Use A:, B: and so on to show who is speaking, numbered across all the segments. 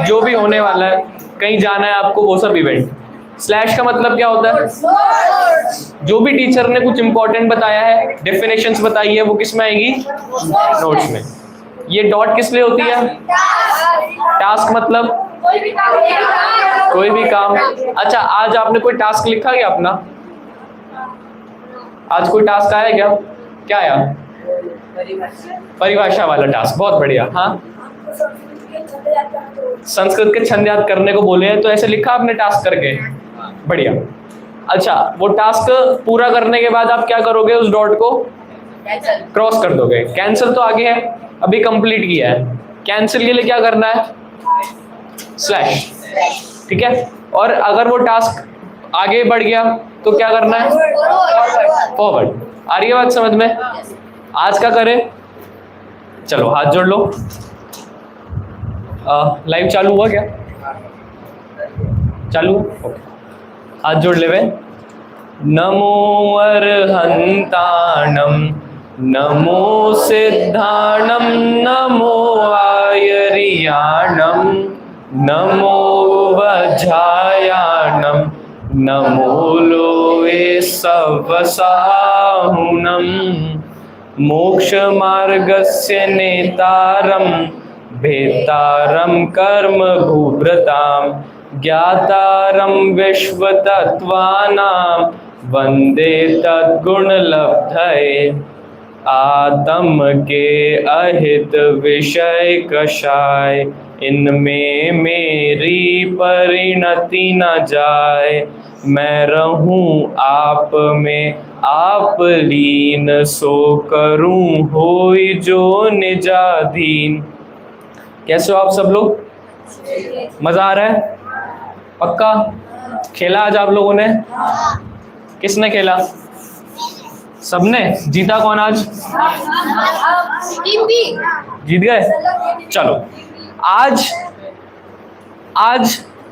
A: जो भी होने वाला है, कहीं जाना है आपको, वो सब इवेंट। स्लैश का मतलब क्या होता है? जो भी टीचर ने कुछ इंपॉर्टेंट बताया है, डेफिनेशंस बताई है, वो किस में आएगी? नोट्स में। ये डॉट किस लिए होती है? टास्क मतलब कोई भी काम। अच्छा, आज आपने कोई टास्क लिखा क्या अपना? आज कोई टास्क आया क्या? क्या आया? परिभाषा वाला टास्क, बहुत बढ़िया। हाँ, संस्कृत के छंद याद करने को बोले हैं, तो ऐसे लिखा आपने टास्क करके? बढ़िया। अच्छा, वो टास्क पूरा करने के बाद आप क्या करोगे? उस डॉट को क्रॉस कर दोगे। कैंसिल तो आगे है, अभी कंप्लीट किया है। कैंसिल के लिए क्या करना है? स्लैश। ठीक है। और अगर वो टास्क आगे बढ़ गया तो क्या करना है? फॉरवर्ड। आ रही है बात समझ में? आज का करें? चलो हाथ जोड़ लो। लाइव चालू हुआ क्या? चालू? ओके, हाथ जोड़ ले वे। नमो अर्हंताणं नमो सिद्धाणं नमो आयर्याणं नमो वज्रायाणं नमो लोवे सवसाहुनं मोक्षमार्गस्य नेतारं भेतारं कर्म भूभृतां ज्ञातारं विश्वतत्त्वानां वन्दे तद्गुणलब्धये आत्म के अहित विषय कषाय इनमें मेरी परिणति न जाए मैं रहूं आप में आप लीन सो करूं होई जो निजाधीन। कैसे हो आप सब लोग? मजा आ रहा है? पक्का? खेला आज आप लोगों ने? किसने खेला? सबने? जीता कौन आज? जीत गए? चलो, आज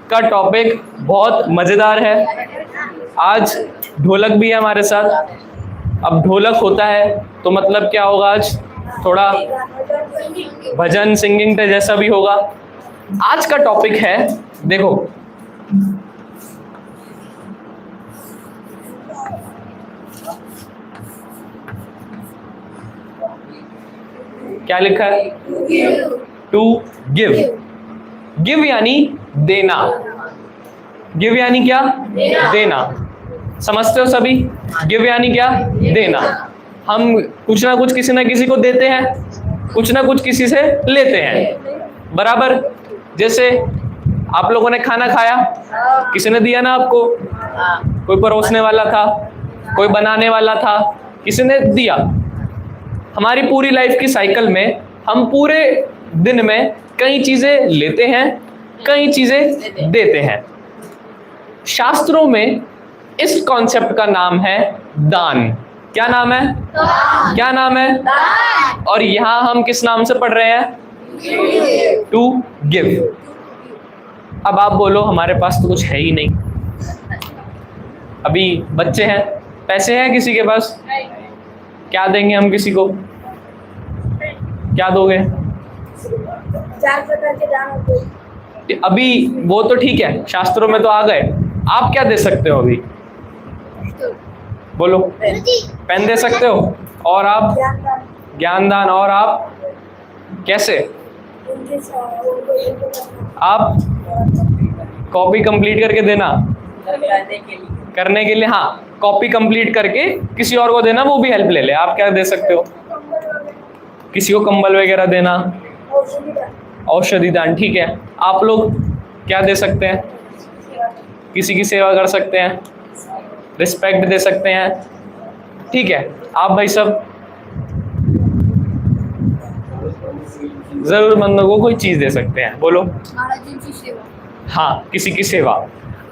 A: का टॉपिक बहुत मजेदार है। आज ढोलक भी है हमारे साथ। अब ढोलक होता है तो मतलब क्या होगा? आज थोड़ा भजन सिंगिंग जैसा भी होगा। आज का टॉपिक है, देखो, क्या लिखा है? To give. गिव यानी देना। गिव यानी क्या? देना। समझते हो सभी? गिव यानी क्या? देना। हम कुछ ना कुछ किसी ना किसी को देते हैं, कुछ ना कुछ किसी से लेते हैं, बराबर। जैसे आप लोगों ने खाना खाया, किसी ने दिया ना आपको? कोई परोसने वाला था, कोई बनाने वाला था, किसी ने दिया। हमारी पूरी लाइफ की साइकिल में हम पूरे दिन में कई चीजें लेते हैं, कई चीजें देते हैं। शास्त्रों में इस कॉन्सेप्ट का नाम है दान। क्या नाम है? क्या नाम है? और यहां हम किस नाम से पढ़ रहे हैं? To give. अब आप बोलो हमारे पास तो कुछ है ही नहीं, अभी बच्चे हैं, पैसे हैं किसी के पास? क्या देंगे हम किसी को? क्या दोगे?
B: 4 प्रकार के दान होते हैं।
A: अभी वो तो ठीक है, शास्त्रों में तो आ गए। आप क्या दे सकते हो अभी? बोलो। पेन दे सकते हो। और आप? ज्ञानदान। और आप? कैसे? आप कॉपी कंप्लीट करके देना, करने के लिए। हाँ, कॉपी कंप्लीट करके किसी और को देना, वो भी हेल्प ले ले। आप क्या दे सकते हो? किसी को कंबल वगैरह देना, औषधि दान। ठीक है। आप लोग क्या दे सकते हैं? किसी की सेवा कर सकते हैं, रिस्पेक्ट दे सकते हैं। ठीक है। आप भाई सब जरूरतमंदों को कोई चीज दे सकते हैं। बोलो। हाँ, किसी की सेवा।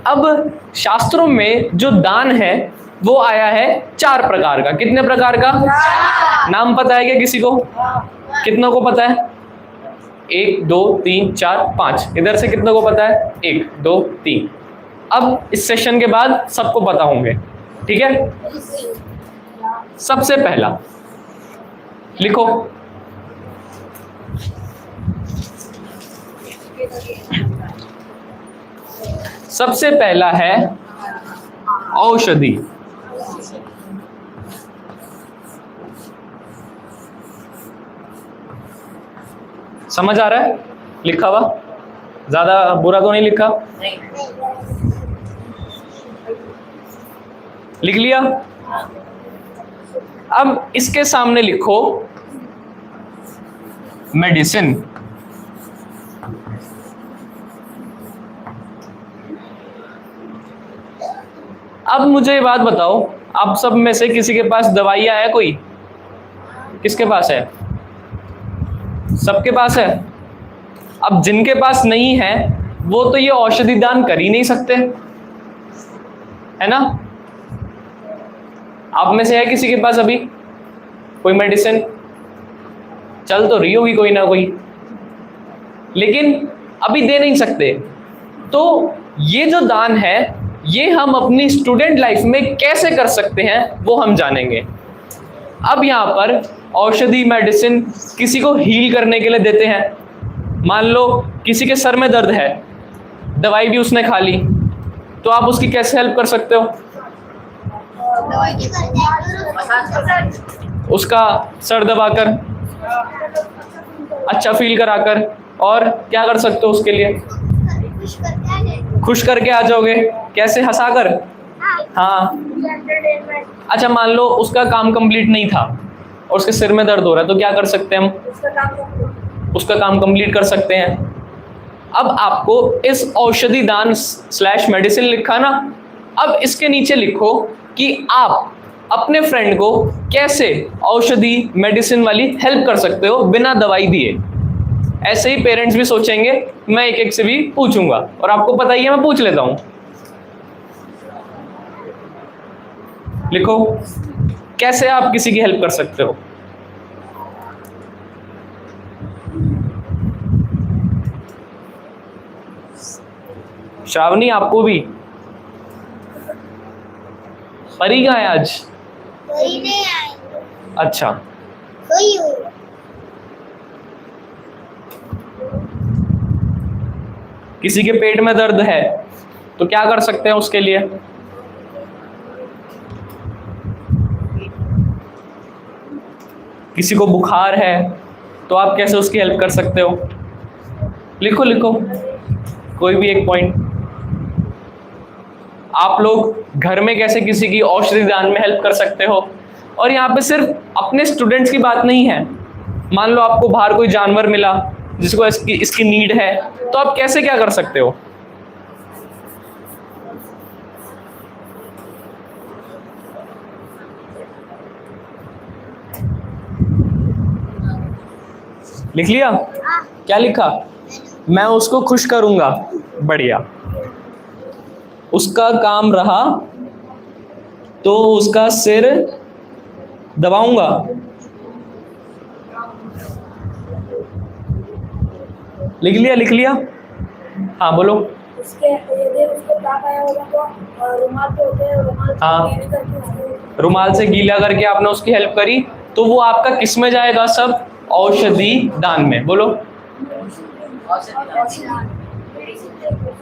A: अब शास्त्रों में जो दान है वो आया है 4 प्रकार का। कितने प्रकार का? नाम पता है क्या किसी को? कितनों को पता है? 1 2 3 4 5। इधर से कितनों को पता है? 1 2 3। अब इस सेशन के बाद सबको पता होंगे, ठीक है? सबसे पहला लिखो, सबसे पहला है औषधि। समझ आ रहा है लिखा हुआ? ज्यादा बुरा तो नहीं लिखा? लिख लिया? अब इसके सामने लिखो मेडिसिन। अब मुझे ये बात बताओ, आप सब में से किसी के पास दवाइयां है? कोई किसके पास है? सबके पास है। अब जिनके पास नहीं है वो तो ये औषधि दान कर ही नहीं सकते, है ना? आप में से है किसी के पास अभी कोई मेडिसिन? चल तो रही होगी कोई ना कोई, लेकिन अभी दे नहीं सकते। तो ये जो दान है ये हम अपनी स्टूडेंट लाइफ में कैसे कर सकते हैं वो हम जानेंगे। अब यहाँ पर औषधि मेडिसिन किसी को हील करने के लिए देते हैं। मान लो किसी के सर में दर्द है, दवाई भी उसने खा ली, तो आप उसकी कैसे हेल्प कर सकते हो? उसका सर दबाकर, अच्छा फील कराकर, और क्या कर सकते हो उसके लिए? खुश करके आ जाओगे। कैसे? हंसाकर। हाँ। अच्छा मान लो उसका काम कंप्लीट नहीं था और उसके सिर में दर्द हो रहा है, तो क्या कर सकते हैं हम? उसका काम कंप्लीट कर सकते हैं। अब आपको इस औषधि दान / मेडिसिन लिखा ना, अब इसके नीचे लिखो कि आप अपने फ्रेंड को कैसे औषधि मेडिसिन वाली हेल्प कर सकते हो बिना दवाई दिए। ऐसे ही पेरेंट्स भी सोचेंगे, मैं एक एक से भी पूछूंगा, और आपको पता ही है मैं पूछ लेता हूं। लिखो कैसे आप किसी की हेल्प कर सकते हो। श्रावणी आपको भी? परी कहाँ है आज?
B: कोई नहीं आए।
A: अच्छा,
B: कोई हो।
A: किसी के पेट में दर्द है तो क्या कर सकते हैं उसके लिए? किसी को बुखार है तो आप कैसे उसकी हेल्प कर सकते हो? लिखो लिखो कोई भी एक पॉइंट। आप लोग घर में कैसे किसी की औषधि दान में हेल्प कर सकते हो। और यहाँ पे सिर्फ अपने स्टूडेंट्स की बात नहीं है, मान लो आपको बाहर कोई जानवर मिला जिसको इसकी नीड है, तो आप कैसे क्या कर सकते हो? लिख लिया? क्या लिखा? मैं उसको खुश करूंगा। बढ़िया। उसका काम रहा तो उसका सिर दबाऊंगा। लिख लिया? लिख लिया? हाँ बोलो।
B: उसके यदि उसको ताप आया होगा तो रुमाल पे होते हैं, रुमाल से
A: हाँ।
B: गीला करके उसको
A: रुमाल से गीला करके आपने उसकी हेल्प करी, तो वो आपका किस में जाएगा? सब औषधि दान में। बोलो।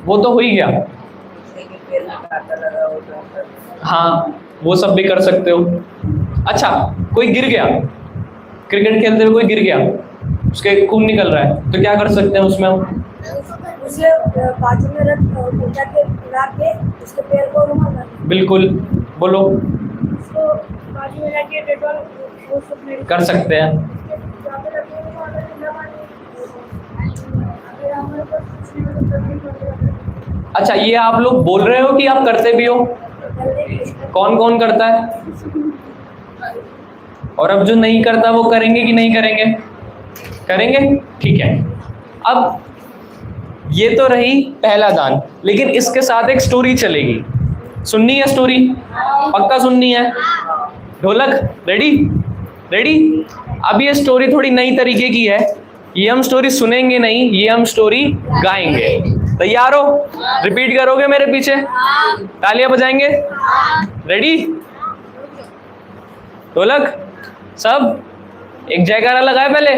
A: वो तो हो ही गया। हाँ वो सब भी कर सकते हो। अच्छा कोई गिर गया, क्रिकेट खेलते हुए कोई गिर गया, उसके खून निकल रहा है, तो क्या कर सकते हैं उसमें?
B: उसे बाजू में रख के उसके पैर को रुमाल बांध
A: बिल्कुल। बोलो।
B: उसको बाजू में रख के डेटॉल वो सब मेरे
A: कर सकते हैं।
B: यहाँ पे रखने को अगर ठंडा पानी अगर हमारे पास कुछ नहीं हो तो तकलीफ होती है।
A: अच्छा ये आप लोग बोल रहे हो कि आप करते भी हो? कौन कौन करता है? और अब जो नहीं करता वो करेंगे कि नहीं करेंगे? करेंगे। ठीक है। अब ये तो रही पहला दान, लेकिन इसके साथ एक स्टोरी चलेगी। सुननी है स्टोरी? पक्का सुननी है? ढोलक रेडी? रेडी? अब ये स्टोरी थोड़ी नई तरीके की है, ये हम स्टोरी सुनेंगे नहीं, ये हम स्टोरी गाएंगे। तैयार हो? रिपीट करोगे मेरे पीछे? तालियां बजाएंगे? रेडी? ढोलक सब एक जयकारा लगाए पहले।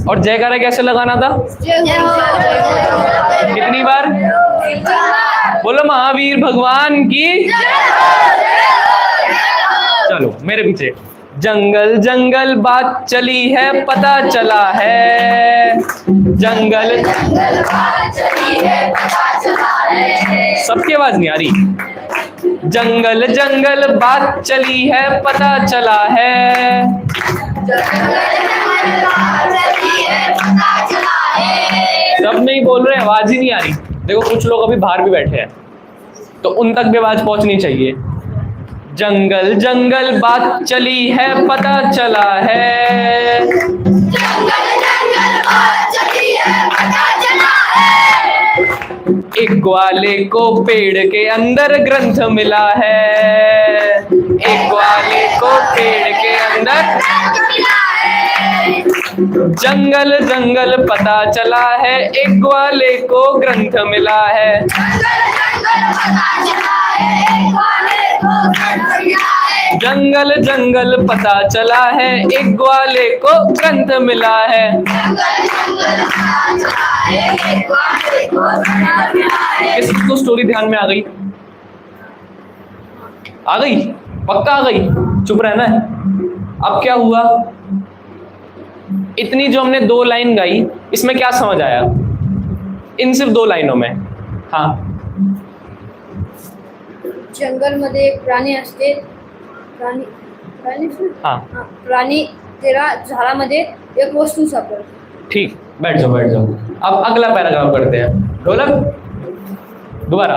A: और जयकारा कैसे लगाना था? बोलो महावीर भगवान की। चलो मेरे पीछे। जंगल जंगल बात चली है पता चला है, जंगल बात चली है पता चला है। सबकी आवाज नहीं आ रही। जंगल जंगल बात चली है पता चला है, सब नहीं बोल रहे, आवाज ही नहीं आ रही। देखो कुछ लोग अभी बाहर भी बैठे हैं तो उन तक भी आवाज पहुंचनी चाहिए। जंगल जंगल बात चली है पता चला है, जंगल जंगल बात चली है पता चला है। एक ग्वाले को पेड़ के अंदर ग्रंथ मिला है, एक ग्वाले को पेड़ के अंदर ग्रंथ मिला है। जंगल जंगल पता चला है, एक ग्वाले को ग्रंथ मिला है, जंगल जंगल पता चला है, एक ग्वाले को ग्रंथ मिला है। किसको स्टोरी ध्यान में आ गई? आ गई? पक्का आ गई? चुप रहना है। अब क्या हुआ? इतनी जो हमने 2 लाइन गाई, इसमें क्या समझ आया? इन सिर्फ 2 लाइनों में। हाँ,
B: जंगल मध्ये एक प्राणी असते, प्राणी
A: हाँ
B: प्राणी तेरा झाडामध्ये एक वस्तू सापडते।
A: ठीक, बैठ जाओ बैठ जाओ। अब अगला पैराग्राफ पढ़ते हैं। ढोलक दोबारा।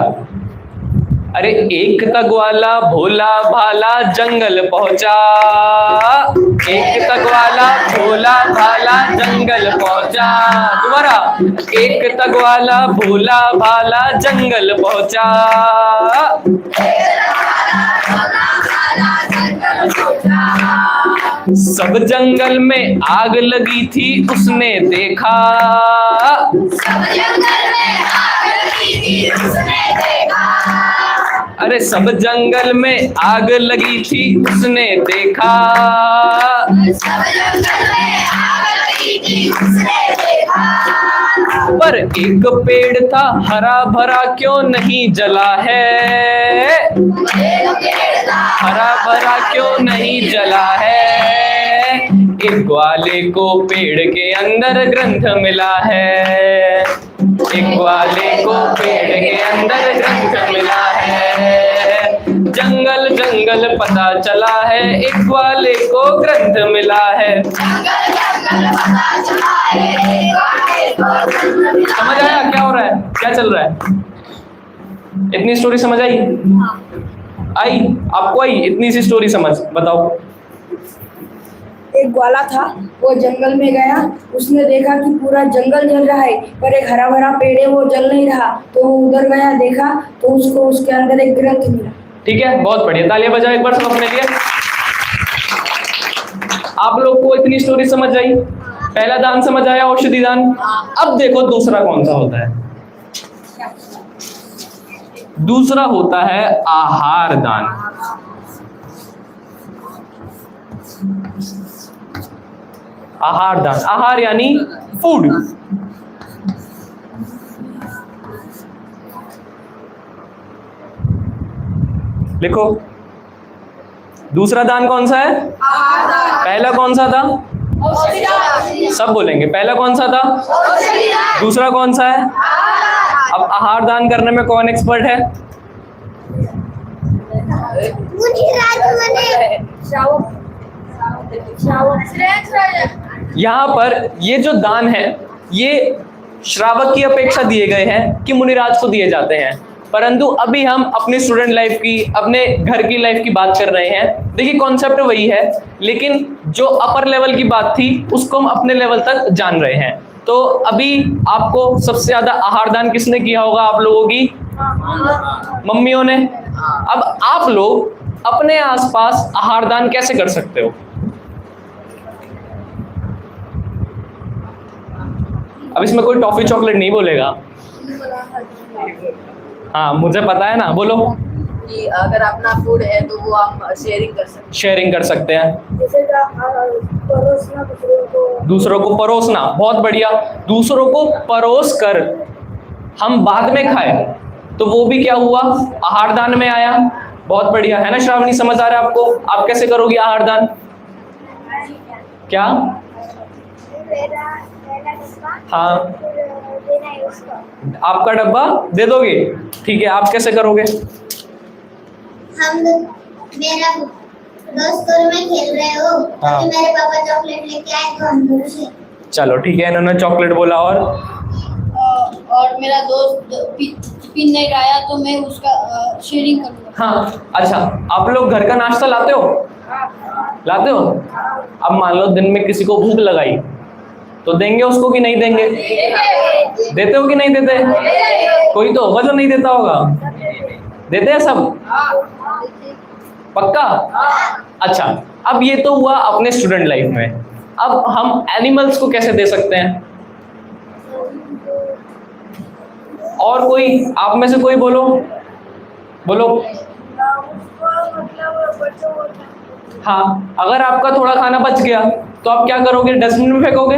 A: अरे एक तगवाला भोला भाला जंगल पहुंचा, एक तगवाला भोला भाला जंगल पहुंचा। दोबारा। एक तगवाला भोला भाला जंगल पहुंचा, सब जंगल में आग लगी थी उसने देखा, सब जंगल में आग लगी थी उसने देखा। अरे सब जंगल में आग लगी थी उसने देखा, सब जंगल में आग लगी थी उसने देखा। पर एक पेड़ था हरा भरा क्यों नहीं जला है, हरा भरा क्यों नहीं जला है। एक ग्वाले को पेड़ के अंदर ग्रंथ मिला है, एक ग्वाले को पेड़ के अंदर ग्रंथ मिला है। जंगल जंगल पता चला है, एक ग्वाले को ग्रंथ मिला है। जंगल जंगल पता चला है, एक ग्वाले को ग्रंथ मिला। समझ आया क्या हो रहा है, क्या चल रहा है? इतनी स्टोरी समझ आई? आई? आपको आई इतनी सी स्टोरी समझ? बताओ।
B: एक ग्वाला था, वो जंगल में गया, उसने देखा कि पूरा जंगल जल रहा है पर एक हरा भरा पेड़ है वो जल नहीं रहा, तो वो उधर गया, देखा तो उसको उसके अंदर एक ग्रंथ मिला।
A: ठीक है, बहुत बढ़िया, तालियां बजाओ एक बार सब अपने लिए। आप लोग को इतनी स्टोरी समझ आई? पहला दान समझ आया, औषधि दान। अब देखो दूसरा कौन सा होता है। दूसरा होता है आहार दान। आहार दान, आहार यानी फूड। लिखो, दूसरा दान कौन सा है? पहला कौन सा था? सब बोलेंगे। पहला कौन सा था? दूसरा कौन सा है? अब आहार दान करने में कौन एक्सपर्ट है? यहाँ पर ये जो दान है ये श्रावक की अपेक्षा दिए गए हैं कि मुनिराज को दिए जाते हैं, परंतु अभी हम अपनी स्टूडेंट लाइफ की, अपने घर की लाइफ की बात कर रहे हैं। देखिए कॉन्सेप्ट वही है, लेकिन जो अपर लेवल की बात थी उसको हम अपने लेवल तक जान रहे हैं। तो अभी आपको सबसे ज्यादा आहार दान किसने किया होगा? आप लोगों की मम्मियों ने। अब आप लोग अपने आसपास आहार दान कैसे कर सकते हो? अब इसमें कोई टॉफी चॉकलेट नहीं बोलेगा। हाँ मुझे पता है ना, बोलो।
C: कि अगर अपना फूड है तो वो हम शेयरिंग कर सकते हैं।
A: शेयरिंग कर सकते हैं।
B: जैसे परोसना,
A: दूसरों को परोसना, बहुत बढ़िया। दूसरों को परोस कर हम बाद में खाए तो वो भी क्या हुआ, आहार दान में आया। बहुत बढ़िया है ना श्रावणी, समझ आ रहा है आपको? आप कैसे करोगी आहार दान? क्या? हाँ, आपका डब्बा दे दोगे, ठीक है। आप कैसे करोगे?
D: हम मेरा दोस्त स्कूल में खेल रहे हो
A: हाँ।
D: तो मेरे पापा चॉकलेट लेके आए तो हम दोनों से
A: चलो ठीक है, इन्होंने चॉकलेट बोला।
E: और मेरा दोस्त टिफिन नहीं लाया तो मैं उसका शेयरिंग करूँगा।
A: हाँ अच्छा, आप लोग घर का नाश्ता लाते हो? लाते हो? अब मान लो दिन में किसी को भूख लगाई तो देंगे उसको कि नहीं देंगे? देते हो कि नहीं देते? कोई तो होगा जो नहीं देता होगा। देते हैं सब? पक्का? अच्छा, अब ये तो हुआ अपने स्टूडेंट लाइफ में। अब हम एनिमल्स को कैसे दे सकते हैं? और कोई आप में से कोई बोलो, बोलो। हाँ, अगर आपका थोड़ा खाना बच गया तो आप क्या करोगे? डस्टबिन में फेंकोगे?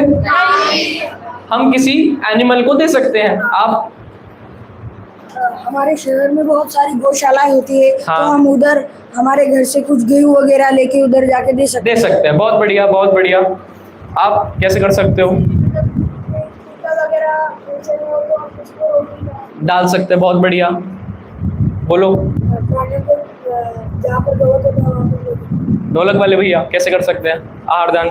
A: हम किसी एनिमल को दे सकते हैं। आप?
B: हमारे शहर में बहुत सारी गौशालाएं होती है,
A: हाँ।
B: तो हम उधर हमारे घर से कुछ गेहूं वगैरह लेके उधर जाके दे सकते
A: दे सकते हैं। बहुत बढ़िया, बहुत बढ़िया। आप कैसे कर सकते हो? डाल सकते हैं। बहुत बढ़िया, बोलो। ढोलक वाले भैया कैसे कर सकते हैं आहार दान?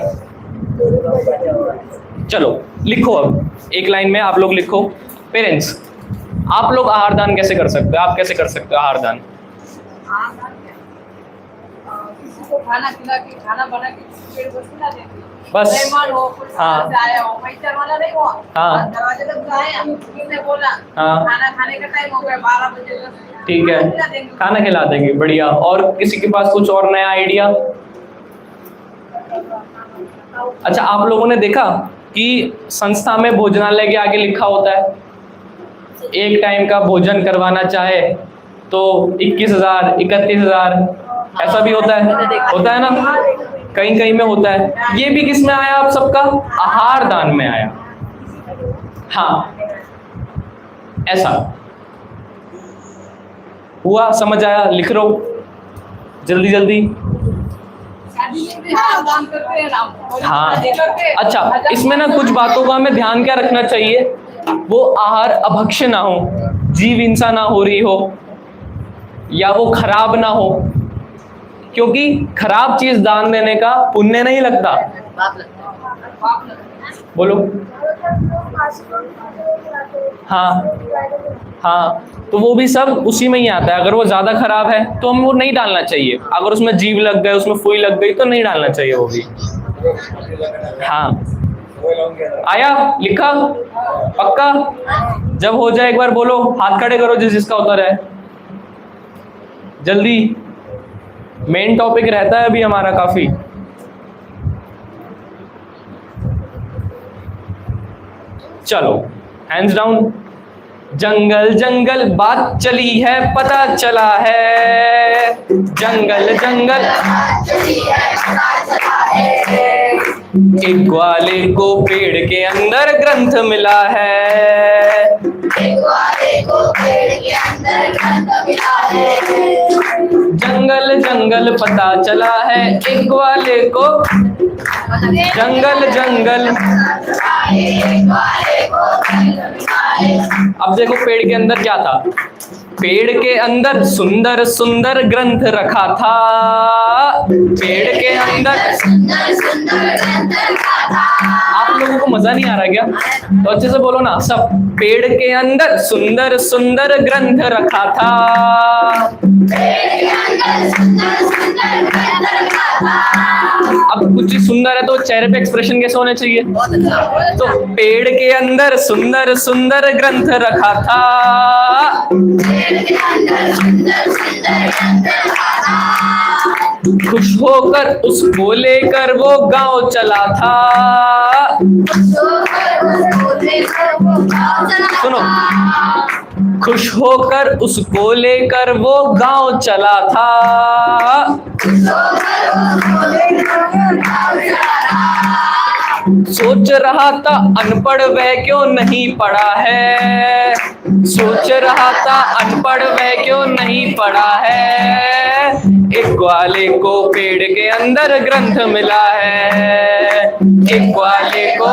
A: चलो लिखो, अब एक लाइन में आप लोग लिखो। पेरेंट्स, आप लोग आहार दान कैसे कर सकते हो? आप कैसे कर सकते हो आहार दान?
C: किसी को खाना खिला के, खाना बना के पेड़ को खिला देंगे।
A: बस।
C: मेहमान हो, कोई
A: हाँ।
C: बाहर से आया हो, वेटर वाला नहीं हो।
A: हाँ।
C: दरवाजे तक आए, हम किसी ने बोला
A: हाँ।
C: खाना खाने का टाइम हो गया 12 बजे तक।
A: ठीक है,
C: खिला देंगे।
A: खाना खिला देंगे। बढ़िया। और किसी के पास कुछ और नया आइडिया? अच्छा, आप लोगों ने देखा कि संस्था में भोजनालय के आगे लिखा होता है एक टाइम का भोजन करवाना चाहे तो 21,000, 31,000, ऐसा भी होता है ना? कहीं कहीं में होता है। ये भी किस में आया आप सबका? आहार दान में आया। हाँ, ऐसा हुआ, समझ आया? लिख लो जल्दी जल्दी।
C: शादी में भी हाँ, दान करते हैं ना।
A: हाँ,
C: शादी करते हैं।
A: अच्छा, इसमें ना कुछ बातों का हमें ध्यान क्या रखना चाहिए? वो आहार अभक्ष्य ना हो, जीव हिंसा ना हो रही हो, या वो खराब ना हो, क्योंकि खराब चीज दान देने का पुण्य नहीं लगता।
C: पाप लगता है। पाप लगता है।
A: बोलो। हाँ हाँ, तो वो भी सब उसी में ही आता है। अगर वो ज्यादा खराब है तो हम वो नहीं डालना चाहिए। अगर उसमें जीव लग गए, उसमें फुई लग गई तो नहीं डालना चाहिए वो भी। हाँ, आया? लिखा? पक्का? जब हो जाए एक बार बोलो, हाथ खड़े करो जिसका उत्तर है। जल्दी, मेन टॉपिक रहता है अभी हमारा काफी। चलो, हैंड्स डाउन। जंगल जंगल बात चली है, पता चला है। जंगल जंगल एक ग्वाले को पेड़ के अंदर ग्रंथ मिला है। जंगल जंगल पता चला है एक ग्वाले को। जंगल जंगल। अब देखो पेड़ के अंदर क्या था? पेड़ के अंदर सुंदर सुंदर ग्रंथ रखा था। पेड़ के अंदर आप लोगों को मजा नहीं आ रहा क्या? तो अच्छे से बोलो ना सब। पेड़ के अंदर सुंदर सुंदर ग्रंथ रखा था। अब कुछ चीज सुंदर है तो चेहरे पे एक्सप्रेशन कैसे होने चाहिए? तो पेड़ के अंदर सुंदर सुंदर ग्रंथ रखा था। खुश होकर उसको लेकर वो गांव चला था। सुनो, खुश होकर उसको लेकर वो गांव चला था। सोच रहा था अनपढ़ वह क्यों नहीं पढ़ा है। सोच रहा था अनपढ़ वह क्यों नहीं पढ़ा है, एक ग्वाले को पेड़ के अंदर ग्रंथ मिला है, एक ग्वाले को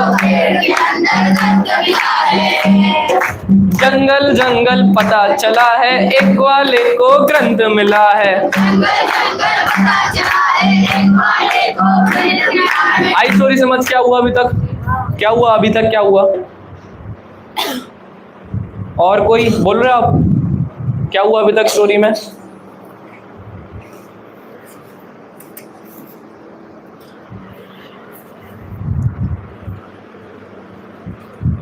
A: जंगल जंगल पता चला है, एक ग्वाले को ग्रंथ मिला है। आई स्टोरी समझ क्या हुआ अभी तक? क्या हुआ अभी तक? क्या हुआ? और कोई बोल रहे हो आप? क्या हुआ अभी तक स्टोरी में?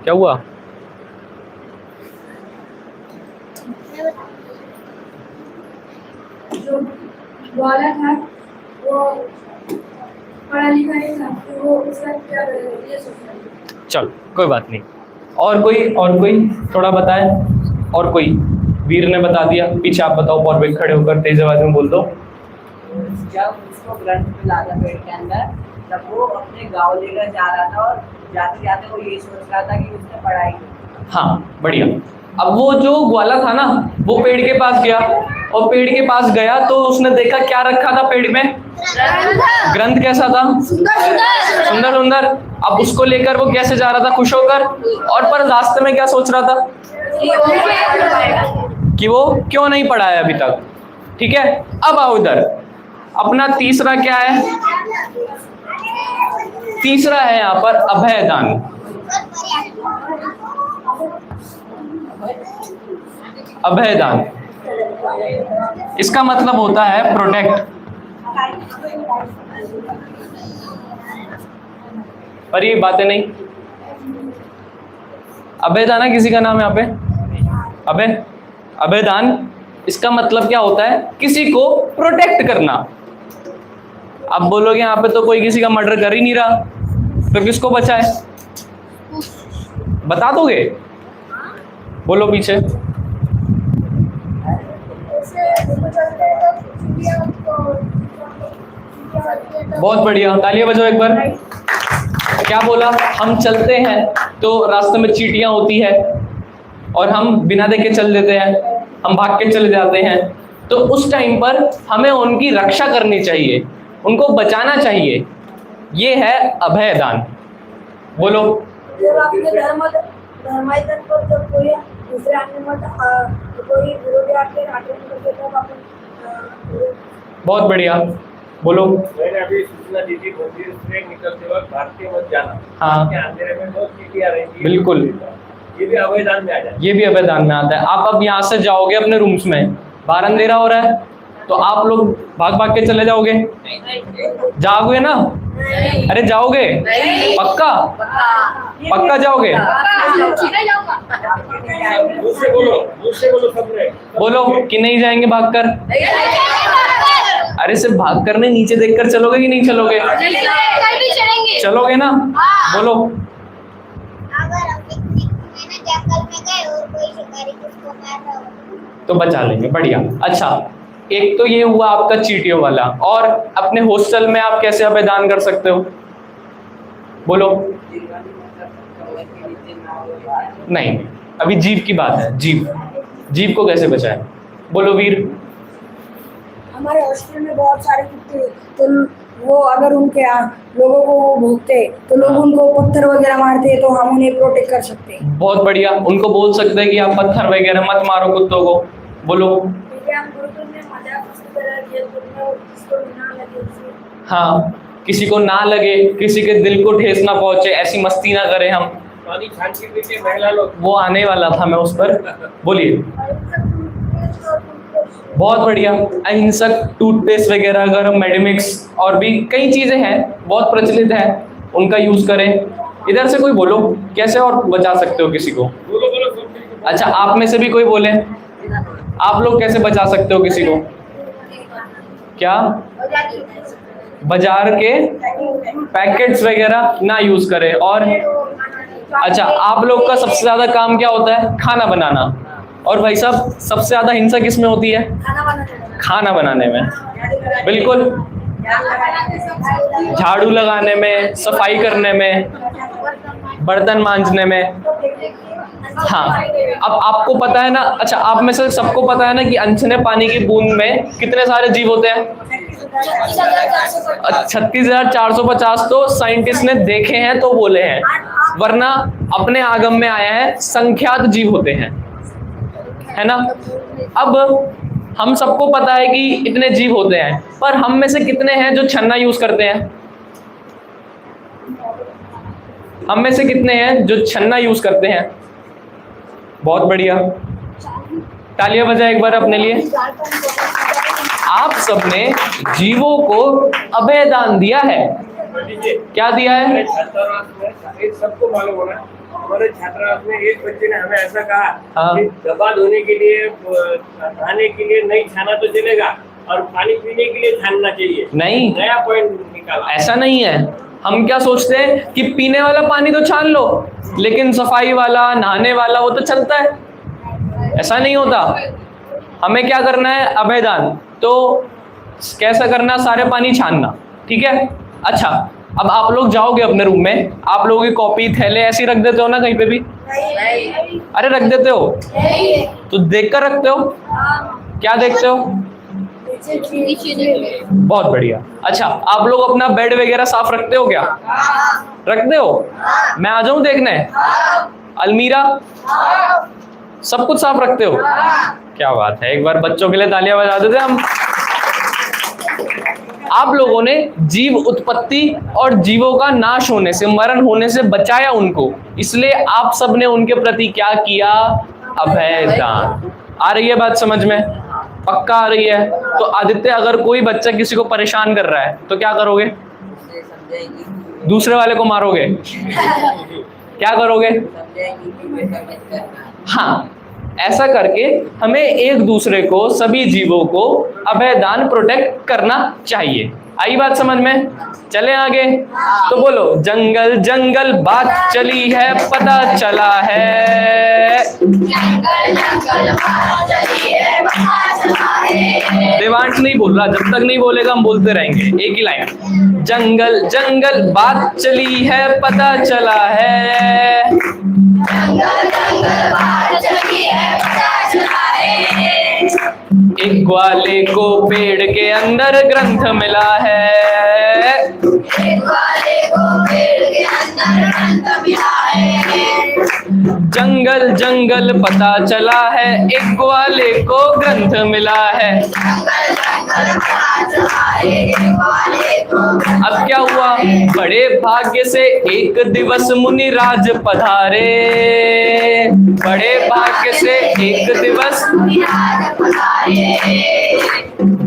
A: क्या हुआ?
B: जो ग्वाला था वो पढ़ा लिखा नहीं था, तो वो उसका क्या ये सोचता।
A: चलो कोई बात नहीं। और कोई थोड़ा बताए? और कोई? वीर ने बता दिया, पीछे आप बताओ, पॉर्विक खड़े होकर तेज आवाज में बोल दो।
C: जब उसको ग्रंथ मिला था पेड़ के अंदर, तब वो अपने गाँव लेकर जा रहा था और जाते जाते वो ये सोच रहा था कि उसने पढ़ाई की।
A: हाँ बढ़िया। अब वो जो ग्वाला था ना, वो पेड़ के पास गया, और पेड़ के पास गया तो उसने देखा क्या रखा था पेड़ में? ग्रंथ। कैसा था? सुंदर सुंदर। अब उसको लेकर वो कैसे जा रहा था? खुश होकर। और पर रास्ते में क्या सोच रहा था? कि वो क्यों नहीं पढ़ा है अभी तक। ठीक है, अब आओ इधर। अपना तीसरा क्या है? तीसरा है यहाँ पर अभयदान। अभयदान इसका मतलब होता है प्रोटेक्ट। पर ये बातें नहीं। अभयदान है, किसी का नाम यहाँ पे? अभयदान इसका मतलब क्या होता है? किसी को प्रोटेक्ट करना। अब बोलोगे यहाँ पे तो कोई किसी का मर्डर कर ही नहीं रहा, तो किसको बचाए? बता दोगे? बोलो पीछे। बहुत बढ़िया, तालियां बजाओ एक बार। क्या बोला? हम चलते हैं तो रास्ते में चींटियां होती है और हम बिना देखे चल देते हैं, हम भाग के चले जाते हैं। तो उस टाइम पर हमें उनकी रक्षा करनी चाहिए, उनको बचाना चाहिए। ये है अभयदान। बोलो।
B: जब आपने धर्मायतन पर जब कोई दूसरे आने कोई विरोधी आके आक्रमण करते तब अपन।
A: बहुत बढ़िया, बोलो।
F: मैंने अभी सूचना दी थी मंदिर से निकलते वक्त भाग के मत जाना।
A: हाँ।
F: के अंधेरे में बहुत चींटियां रहती है।
A: बिल्कुल,
F: ये भी अभयदान में आ जाए।
A: ये भी अभयदान में आता है। आप अब यहाँ से जाओगे अपने रूम्स में, बाहर अंधेरा हो रहा है, तो आप लोग भाग भाग के चले जाओगे? जाओगे ना? अरे जाओगे? पक्का? पक्का जाओगे?
F: मुझसे बोलो सबने।
A: बोलो कि नहीं जाएंगे भागकर? अरे सिर्फ भाग कर नहीं, नीचे देखकर चलोगे कि नहीं चलोगे? चलोगे ना? बोलो।
D: अगर हम पिकनिक में ना जंगल में गए और कोई शिकारी किसको मार रहा हो
A: तो बचा लेंगे। बढ़िया। अच्छा, एक तो ये हुआ आपका चींटियों वाला। और अपने हॉस्टल में आप कैसे अभयदान कर सकते हो? बोलो। नहीं, अभी जीव की बात है। जीव को कैसे बचाएं? बोलो वीर।
B: हमारे हॉस्टल में बहुत सारे कुत्ते, तो वो अगर उनके लोगों को वो भूखते तो लोग उनको पत्थर वगैरह मारते, तो हम उन्हें प्रोटेक्ट कर सकते हैं।
A: बहुत बढ़िया, उनको बोल सकते हैं कि आप पत्थर वगैरह मत मारो कुत्तों को। बोलो। हाँ, किसी को ना लगे, किसी के दिल को ठेस ना पहुंचे, ऐसी मस्ती ना करें हम।
F: पानी छान के पीछे महिला लोग।
A: वो आने वाला था मैं उस पर। बोलिए। बहुत बढ़िया। अहिंसक टूथपेस्ट वगैरह, अगर मेडिमिक्स और भी कई चीजें हैं बहुत प्रचलित हैं, उनका यूज करें। इधर से कोई बोलो, कैसे और बचा सकते हो किसी को?
F: बोलो।
A: अच्छा, आप में से भी कोई बोले, आप लोग कैसे बचा सकते हो किसी को? क्या? बाजार के पैकेट्स वगैरह ना यूज करें। और अच्छा, आप लोग का सबसे ज्यादा काम क्या होता है? खाना बनाना। और भाई साहब, सबसे ज्यादा हिंसा किस में होती है? खाना बनाने में। बिल्कुल, झाड़ू लगाने में, सफाई करने में, बर्तन मांजने में। हाँ, अब आपको पता है ना, अच्छा आप में से सबको पता है ना कि अनछने पानी की बूंद में कितने सारे जीव होते हैं? 36,450 तो साइंटिस्ट ने देखे हैं तो बोले हैं, वरना अपने आगम में आया है संख्यात जीव होते हैं, है ना। अब हम सबको पता है कि इतने जीव होते हैं, पर हम में से कितने हैं जो छन्ना यूज करते हैं? हम में से कितने हैं जो छन्ना यूज करते हैं? बहुत बढ़िया, तालियां बजाए एक बार अपने लिए। आप सबने जीवों को अभयदान दिया है। क्या दिया है?
F: छात्रावास में एक सबको मालूम होना, हमारे छात्रावास में एक बच्चे ने हमें ऐसा कहा
A: हाँ।
F: कि दवा धोने के लिए, नहाने के लिए नहीं छाना तो चलेगा, और पानी पीने के लिए छानना चाहिए।
A: नहीं,
F: नया पॉइंट निकाला।
A: ऐसा नहीं है। हम क्या सोचते हैं कि पीने वाला पानी तो छान लो, लेकिन सफाई वाला, नहाने वाला वो तो चलता है। ऐसा नहीं होता। हमें क्या करना है? अभयदान। तो कैसा करना? सारे पानी छानना, ठीक है। अच्छा, अब आप लोग जाओगे अपने रूम में, आप लोगों की कॉपी थैले ऐसी रख देते हो ना कहीं पे भी? अरे रख देते हो तो देख कर रखते हो। क्या देखते हो? बहुत बढ़िया। अच्छा, आप लोग अपना बेड वगैरह साफ रखते हो क्या? रखते हो? मैं आ जाऊं देखने? अलमीरा सब कुछ साफ रखते हो? क्या बात है, एक बार बच्चों के लिए तालियां बजा देते हम। आप लोगों ने जीव उत्पत्ति और जीवों का नाश होने से, मरण होने से बचाया उनको, इसलिए आप सबने उनके प्रति क्या किया? अभयदान। आ रही है बात समझ में? पक्का आ रही है? तो आदित्य, अगर कोई बच्चा किसी को परेशान कर रहा है तो क्या करोगे? दूसरे वाले को मारोगे? क्या करोगे? हाँ, ऐसा करके हमें एक दूसरे को, सभी जीवों को अभयदान प्रोटेक्ट करना चाहिए। आई बात समझ में? चले आगे। तो बोलो, जंगल जंगल बात चली है, पता चला है। देवांश नहीं बोल रहा, जब तक नहीं बोलेगा हम बोलते रहेंगे एक ही लाइन। जंगल जंगल बात चली है, पता चला है। एक ग्वाले को पेड़ के अंदर ग्रंथ मिला है। जंगल जंगल पता चला है, एक ग्वाले को ग्रंथ मिला है। अब क्या हुआ? बड़े भाग्य से एक दिवस मुनि राज पधारे। बड़े भाग्य से एक दिवस,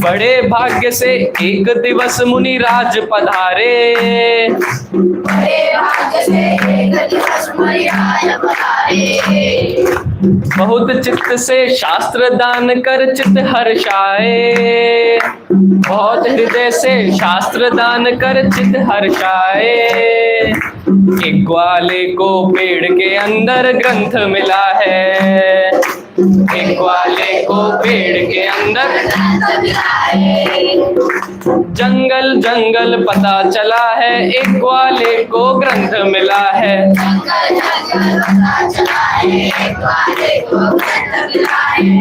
A: बड़े भाग्य से एक दिवस मुनि राज पधारे। बहुत चित्त से शास्त्र दान कर चित्त हर्षाए। बहुत हृदय से शास्त्र दान कर चित्त हर्षाए। एक ग्वाले को पेड़ के अंदर ग्रंथ मिला है। एक ग्वाले को पेड़ के अंदर, जंगल जंगल पता चला है, एक ग्वाले को ग्रंथ मिला है।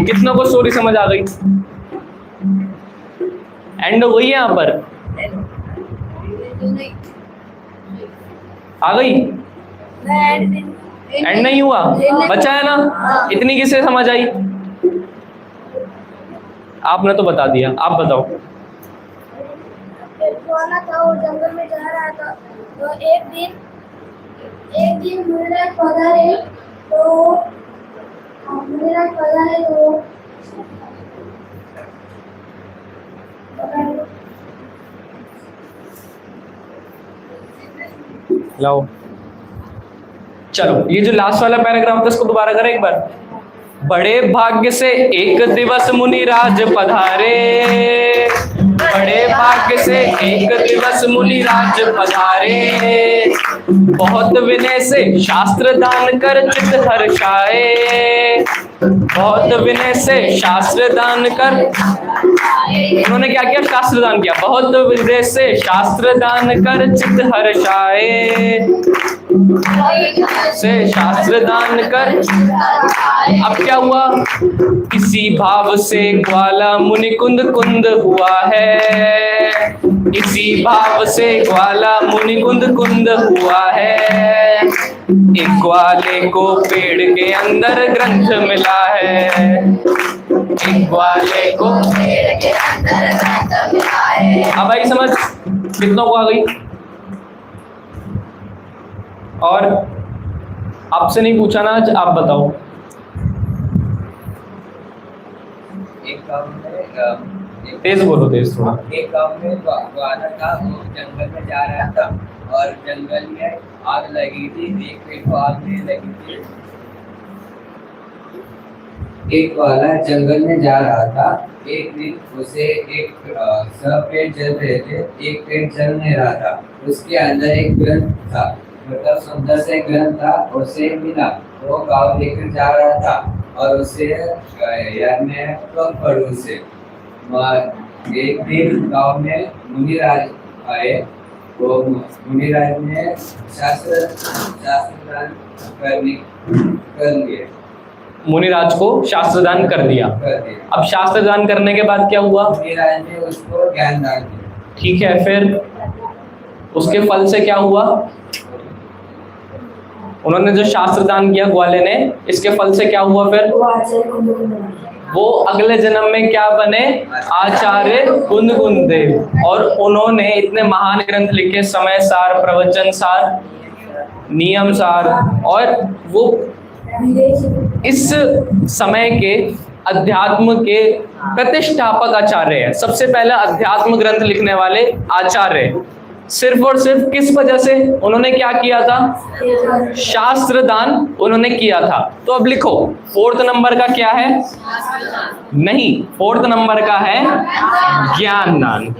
A: कितनों को स्टोरी समझ आ गई? एंड हो गई है यहाँ पर? आ गई? एंड नहीं हुआ? बचा है ना? इतनी किसे समझ आई? आपने तो बता दिया, आप बताओ।
D: एक ग्वाला था, वो जंगल में जा रहा था, तो एक दिन मुनिराज पधारे। तो
A: लाओ, चलो ये जो लास्ट वाला पैराग्राफ था इसको दोबारा करें एक बार। बड़े भाग्य से एक दिवस मुनि राज पधारे। बड़े भाग्य से एक दिवस मुनि राज पधारे। बहुत विनय से शास्त्र दान कर चित्त हर्षाए। बहुत विनय से शास्त्र दान कर, उन्होंने क्या किया? शास्त्र दान किया। बहुत विनय से शास्त्र दान कर चित्त हर्षाए। से शास्त्र दान कर। अब क्या हुआ? इसी भाव से ग्वाला मुनि कुंद कुंद हुआ है। इसी भाव से ग्वाला मुनि कुंद कुंद हुआ है। एक ग्वाले को पेड़ के अंदर ग्रंथ मिला है। एक ग्वाले को पेड़ के अंदर ग्रंथ मिला है। अब आई समझ कितनों को आ गई? और आपसे नहीं पूछा ना, आज आप बताओ।
G: एक गांव में
A: तेज बोलो, तेज थोड़ा।
G: एक गांव में ग्वाला था, वो जंगल में जा रहा था और जंगल में आग लगी थी। एक पेड़ को आग नहीं लगी थी। एक ग्वाला जंगल में जा रहा था। एक दिन उसे एक सब पेड़ जल रहे थे, एक पेड़ जल नहीं रहा था। उसके अंदर एक ग्रंथ था, मतलब सुंदर से ग्रंथ था। उसे मिला, वो गाँव लेकर जा रहा था और उसे यार मैं कब पढ़ूं उसे। एक दिन गाँव में मुनिराज आए। वो मुनिराज ने शास्त्रदान कर लिए।
A: मुनिराज को शास्त्रदान कर दिया। अब शास्त्रदान करने के बाद क्या हुआ?
G: मुनिराज ने उसको ज्ञान दान दिया।
A: ठीक है, फिर उसके फल से क्या हुआ? उन्होंने जो शास्त्रदान किया ग्वाले ने, इसके फल से क्या हुआ? फिर वो अगले जन्म में क्या बने? आचार्य कुंद कुंद देव। और उन्होंने इतने महान ग्रंथ लिखे, समय सार, प्रवचन सार, नियम सार। और वो इस समय के अध्यात्म के प्रतिष्ठापक आचार्य है। सबसे पहले अध्यात्म ग्रंथ लिखने वाले आचार्य। सिर्फ और सिर्फ किस वजह से? उन्होंने क्या किया था? शास्त्र दान उन्होंने किया था। तो अब लिखो, 4th नंबर का क्या है? नहीं, 4th नंबर का है ज्ञान दान।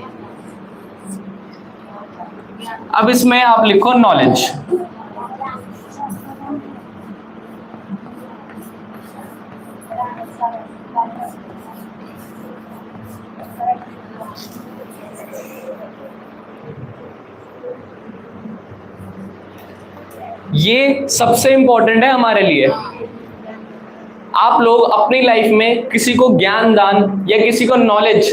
A: अब इसमें आप लिखो नॉलेज। ये सबसे इंपॉर्टेंट है हमारे लिए। आप लोग अपनी लाइफ में किसी को ज्ञान दान या किसी को नॉलेज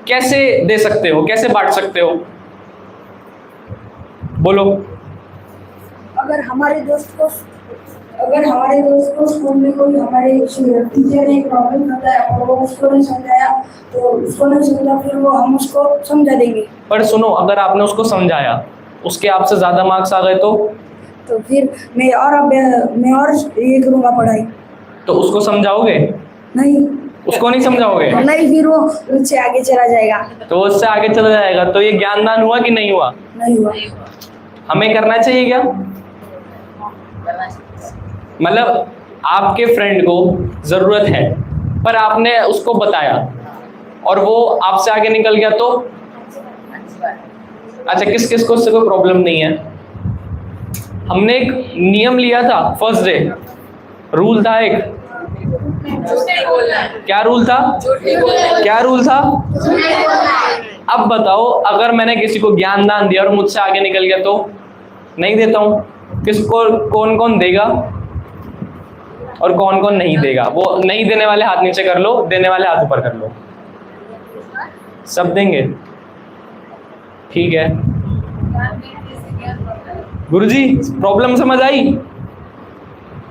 A: कैसे दे सकते हो, कैसे बांट सकते हो? बोलो।
B: अगर हमारे दोस्त को स्कूल में कोई हमारे टीचर ने प्रॉब्लम बताया और वो उसको नहीं समझाया, तो उसको नहीं समझा, फिर वो हम उसको समझा देंगे।
A: पर सुनो, अगर आपने उसको समझाया, उसके आपसे ज्यादा मार्क्स आ गए तो
B: फिर मैं और ये करूँगा पढ़ाई।
A: तो उसको समझाओगे?
B: नहीं,
A: उसको नहीं समझाओगे?
B: नहीं, फिर वो मुझसे आगे चला जाएगा।
A: तो वो उससे आगे चला जाएगा। तो ये ज्ञान दान हुआ कि नहीं हुआ?
B: नहीं हुआ।
A: हमें करना चाहिए क्या? मतलब आपके फ्रेंड को जरूरत है, पर आपने उसको बताया और वो आपसे आगे निकल गया तो? अच्छा, किस किस को उससे कोई प्रॉब्लम नहीं है? हमने एक नियम लिया था फर्स्ट डे, रूल था एक। क्या रूल था? क्या रूल था? अब बताओ, अगर मैंने किसी को ज्ञान दान दिया और मुझसे आगे निकल गया तो? नहीं देता हूँ। किसको, कौन कौन देगा और कौन कौन नहीं देगा? वो नहीं देने वाले हाथ नीचे कर लो, देने वाले हाथ ऊपर कर लो। सब देंगे? ठीक है। गुरुजी, प्रॉब्लम समझ आई?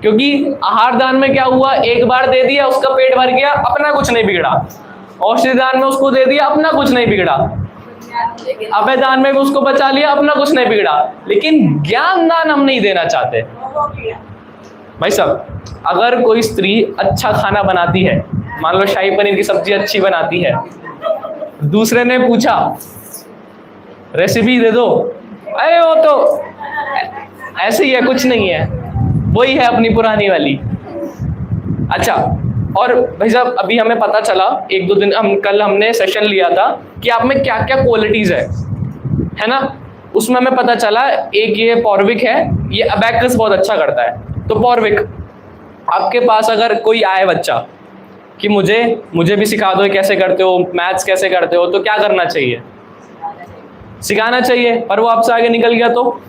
A: क्योंकि आहार दान में क्या हुआ? एक बार दे दिया, उसका पेट भर गया, अपना कुछ नहीं बिगड़ा। औषधि दान में उसको दे दिया, अपना कुछ नहीं बिगड़ा। अभय दान में भी उसको बचा लिया, अपना कुछ नहीं बिगड़ा। लेकिन ज्ञान दान हम नहीं देना चाहते। भाई साहब, अगर कोई स्त्री अच्छा खाना बनाती है, मान लो शाही पनीर की सब्जी अच्छी बनाती है, दूसरे ने पूछा रेसिपी दे दो, अरे वो तो ऐसे ही है, कुछ नहीं है, वही है अपनी पुरानी वाली। अच्छा, और भाई साहब अभी हमें पता चला, 1-2 दिन कल हमने सेशन लिया था कि आप में क्या क्या क्वालिटीज है ना? उसमें हमें पता चला, एक ये पौर्विक है, ये अबैकस बहुत अच्छा करता है। तो पौर्विक, आपके पास अगर कोई आए बच्चा कि मुझे भी सिखा दो, कैसे करते हो, मैथ्स कैसे करते हो, तो क्या करना चाहिए? सिखाना चाहिए। पर वो आपसे आगे निकल गया तो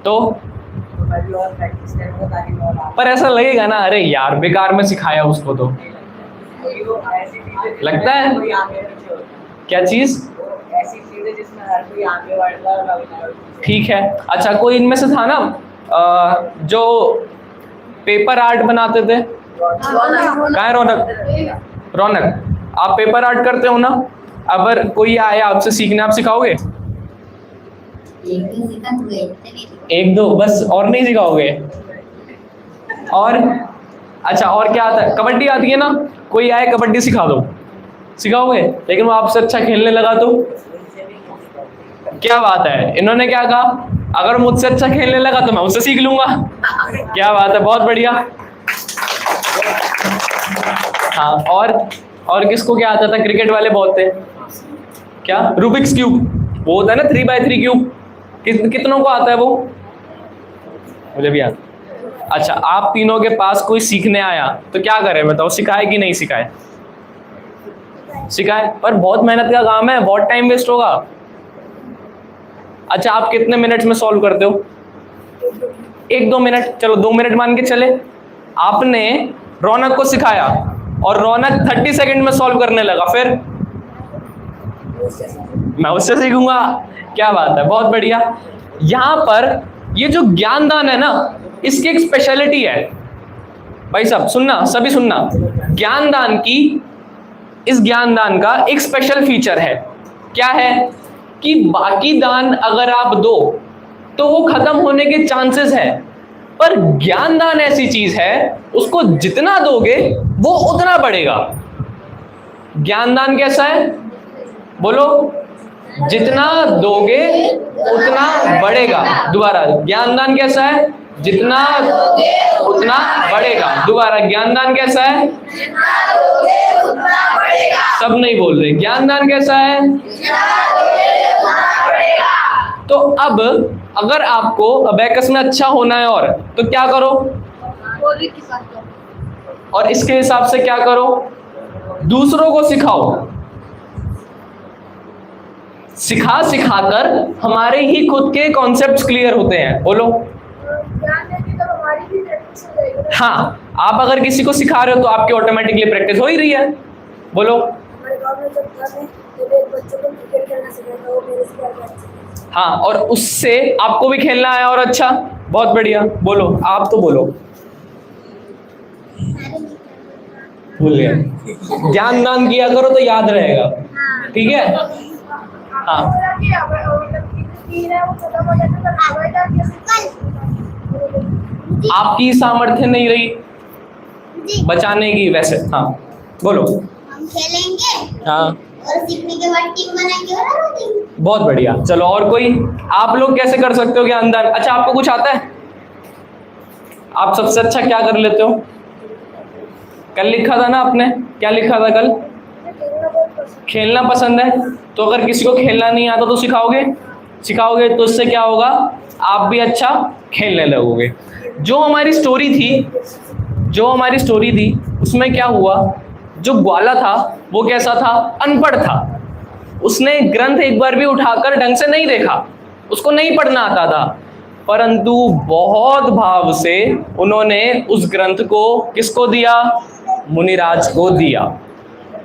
A: तो
C: तो मैं भी और प्रैक्टिस करूंगा ताकि मैं और
A: पर ऐसा लगेगा ना, अरे यार बेकार में सिखाया उसको। तो
C: क्योंकि वो ऐसी चीज है
A: लगता है?
C: कोई आगे पीछे होता है।
A: क्या चीज?
C: वो ऐसी चीज है जिसमें हर कोई आगे बढ़ता है और कभी ना कभी
A: ठीक है। अच्छा, कोई इनमें से था ना जो पेपर आर्ट बनाते थे? कहाँ है रौनक? रौनक, आप पेपर आर्ट करते हो ना? अगर कोई आए आपसे सीखने, आप सिखाओगे? एक दो बस, और नहीं सिखाओगे? और अच्छा, और क्या आता है? कबड्डी आती है ना? कोई आए कबड्डी सिखा दो, सिखाओगे? लेकिन वो आपसे अच्छा खेलने लगा तो? क्या बात है, इन्होंने क्या कहा? अगर मुझसे अच्छा खेलने लगा तो मैं उससे सीख लूंगा। क्या बात है, बहुत बढ़िया। हाँ, और किसको क्या आता था? क्रिकेट वाले बहुत थे। क्या? रूबिक्स क्यूब, वो होता है ना 3x3 क्यूब, कितनों को आता है वो? मुझे भी आता। अच्छा, आप तीनों के पास कोई सीखने आया तो क्या करें बताओ? सिखाए कि नहीं सिखाए? सिखाए, पर बहुत मेहनत का काम है, बहुत टाइम वेस्ट होगा। अच्छा, आप कितने मिनट्स में सॉल्व करते हो? 1-2 मिनट, चलो 2 मिनट मान के चले। आपने रौनक को सिखाया और रौनक 30 सेकंड में सॉल्व करने लगा, फिर मैं उससे सीखूंगा। क्या बात है, बहुत बढ़िया। यहां पर ये जो ज्ञानदान है ना, इसकी एक स्पेशलिटी है भाई साहब, सुनना, सभी सुनना। ज्ञानदान की, इस ज्ञानदान का एक स्पेशल फीचर है। क्या है? कि बाकी दान अगर आप दो तो वो खत्म होने के चांसेस है, पर ज्ञानदान ऐसी चीज है, उसको जितना दोगे वो उतना बढ़ेगा। ज्ञानदान कैसा है? बोलो। जितना दोगे उतना बढ़ेगा। दोबारा, ज्ञानदान कैसा है? जितना दोगे उतना बढ़ेगा। दोबारा, ज्ञानदान कैसा है? जितना दोगे उतना बढ़ेगा। सब नहीं बोल रहे। ज्ञानदान कैसा है? जितना दोगे उतना बढ़ेगा। तो अब अगर आपको अबेकस में अच्छा होना है और तो क्या करो? और इसके हिसाब से क्या करो? दूसरों को सिखाओ। सिखा सिखाकर हमारे ही खुद के कॉन्सेप्ट्स क्लियर होते हैं। बोलो। हाँ, आप अगर किसी को सिखा रहे हो तो आपकी ऑटोमेटिकली प्रैक्टिस हो ही रही है। बोलो। हाँ, और उससे आपको भी खेलना है और अच्छा, बहुत बढ़िया। बोलो, आप तो बोलो। भूल गए। ज्ञान दान किया करो तो याद रहेगा, ठीक है? हाँ, आपकी सामर्थ्य नहीं रही बचाने की वैसे। हाँ, बोलो।
D: हम खेलेंगे
A: हाँ,
D: और सीखने के बाद टीम बनाएंगे और हारेंगे।
A: बहुत बढ़िया। चलो, और कोई? आप लोग कैसे कर सकते हो ज्ञान दान? अच्छा, आपको कुछ आता है? आप सबसे अच्छा क्या कर लेते हो? कल लिखा था ना आपने, क्या लिखा था कल? खेलना पसंद है। तो अगर किसी को खेलना नहीं आता तो सिखाओगे? सिखाओगे तो उससे क्या होगा? आप भी अच्छा खेलने लगोगे। जो हमारी स्टोरी थी उसमें क्या हुआ? जो ग्वाला था वो कैसा था? अनपढ़ था। उसने ग्रंथ एक बार भी उठाकर ढंग से नहीं देखा, उसको नहीं पढ़ना आता था, परंतु बहुत भाव से उन्होंने उस ग्रंथ को किसको दिया? मुनिराज को दिया।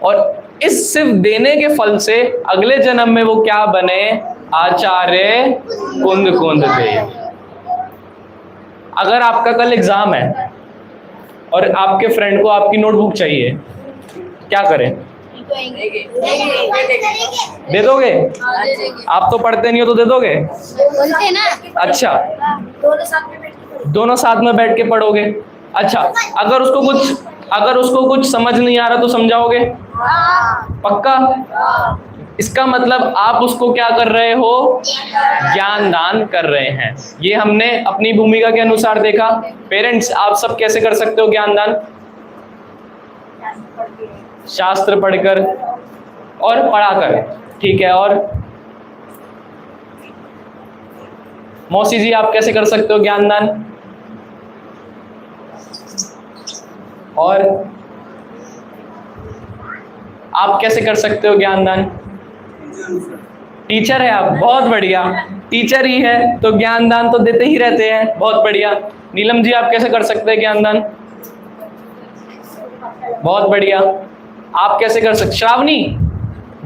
A: और इस सिर्फ देने के फल से अगले जन्म में वो क्या बने? आचार्य कुंद कुंद देव। अगर आपका कल एग्जाम है और आपके फ्रेंड को आपकी नोटबुक चाहिए, क्या करें? दे दोगे? आप तो पढ़ते नहीं हो तो दे दोगे?
E: बोलते ना।
A: अच्छा, दोनों साथ में बैठ के पढ़ोगे। अच्छा, अगर उसको कुछ समझ नहीं आ रहा तो समझाओगे? पक्का? इसका मतलब आप उसको क्या कर रहे हो? ज्ञान दान कर रहे हैं। ये हमने अपनी भूमिका के अनुसार देखा। पेरेंट्स, आप सब कैसे कर सकते हो ज्ञान दान? शास्त्र पढ़कर और पढ़ाकर, ठीक है। और मौसी जी, आप कैसे कर सकते हो ज्ञान दान? और आप कैसे कर सकते हो ज्ञान दान? टीचर है आप, बहुत बढ़िया। टीचर ही है तो ज्ञान दान तो देते ही रहते हैं। बहुत बढ़िया। नीलम जी, आप कैसे कर सकते हैं ज्ञान दान? बहुत बढ़िया। आप कैसे कर सकते? श्रावणी,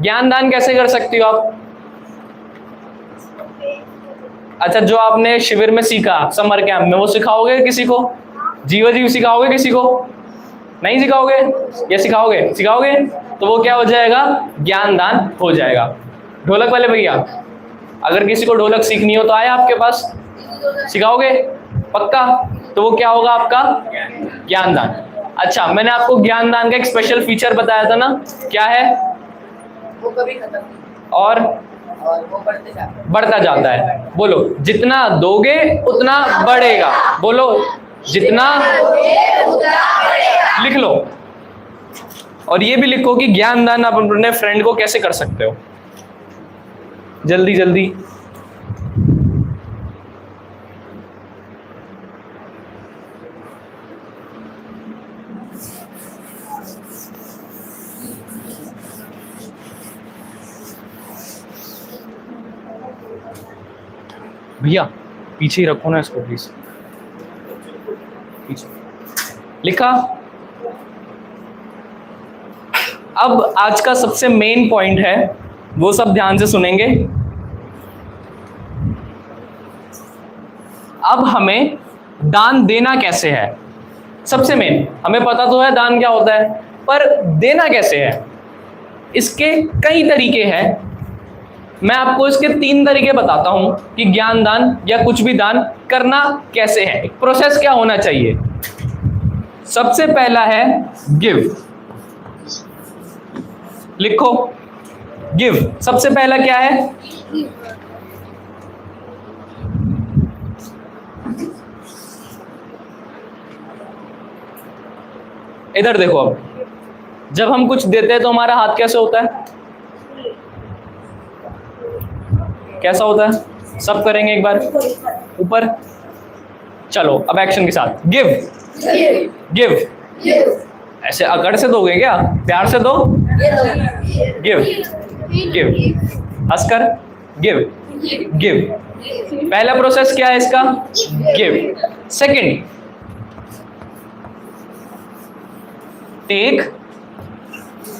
A: ज्ञान दान कैसे कर सकती हो आप? अच्छा, जो आपने शिविर में सीखा समर कैंप में, वो सिखाओगे किसी को? जीव जीव सिखाओगे किसी को? नहीं सिखाओगे? या सिखाओगे? सिखाओगे तो वो क्या हो जाएगा? ज्ञान दान हो जाएगा। ढोलक वाले भैया, अगर किसी को ढोलक सीखनी हो तो आए आपके पास, सिखाओगे पक्का? तो वो क्या होगा आपका? ज्ञान दान। अच्छा, मैंने आपको ज्ञान दान का एक स्पेशल फीचर बताया था ना, क्या है?
C: वो कभी खत्म
A: और
C: वो
A: बढ़ता जाता है। बोलो, जितना दोगे उतना बढ़ेगा। बोलो, जितना लिख लो। और ये भी लिखो कि ज्ञान दान आप अपने फ्रेंड को कैसे कर सकते हो। जल्दी जल्दी। भैया पीछे ही रखो ना इसको प्लीज। पीछे लिखा। अब आज का सबसे मेन पॉइंट है, वो सब ध्यान से सुनेंगे। अब हमें दान देना कैसे है, सबसे मेन। हमें पता तो है दान क्या होता है, पर देना कैसे है, इसके कई तरीके हैं। मैं आपको इसके 3 तरीके बताता हूं कि ज्ञान दान या कुछ भी दान करना कैसे है, एक प्रोसेस क्या होना चाहिए। सबसे पहला है गिव। लिखो, गिव। सबसे पहला क्या है? इधर देखो। अब जब हम कुछ देते हैं तो हमारा हाथ कैसे होता है? कैसा होता है? सब करेंगे एक बार, ऊपर। चलो अब एक्शन के साथ। Give, give. ऐसे अकड़ से दोगे क्या? प्यार से दो। Give, give. हंसकर गिव, गिव। पहला प्रोसेस क्या है इसका? Give. Second, take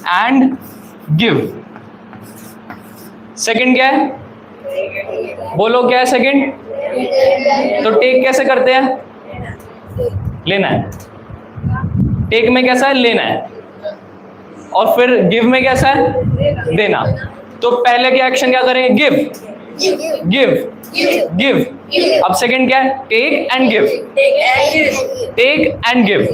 A: and give. Second क्या है? बोलो क्या है सेकंड? तो टेक कैसे करते हैं? लेना है। टेक में कैसा है? लेना है। और फिर गिव में कैसा है? देना। तो पहले के एक्शन क्या करेंगे? Give, give, give. अब सेकंड क्या है? Take and give, take and give,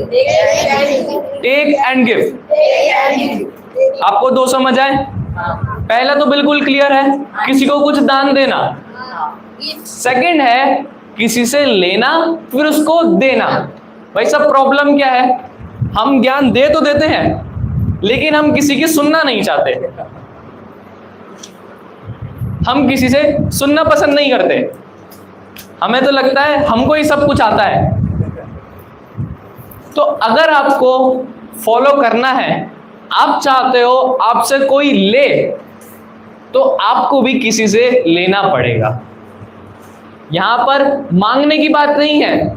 A: take and give. आपको 2 समझ आए? पहला तो बिल्कुल क्लियर है, किसी को कुछ दान देना। सेकंड है किसी से लेना फिर उसको देना। भाई सब प्रॉब्लम क्या है? हम ज्ञान दे तो देते हैं लेकिन हम किसी की सुनना नहीं चाहते। हम किसी से सुनना पसंद नहीं करते। हमें तो लगता है हमको ही सब कुछ आता है। तो अगर आपको फॉलो करना है, आप चाहते हो आपसे कोई ले, तो आपको भी किसी से लेना पड़ेगा। यहां पर मांगने की बात नहीं है,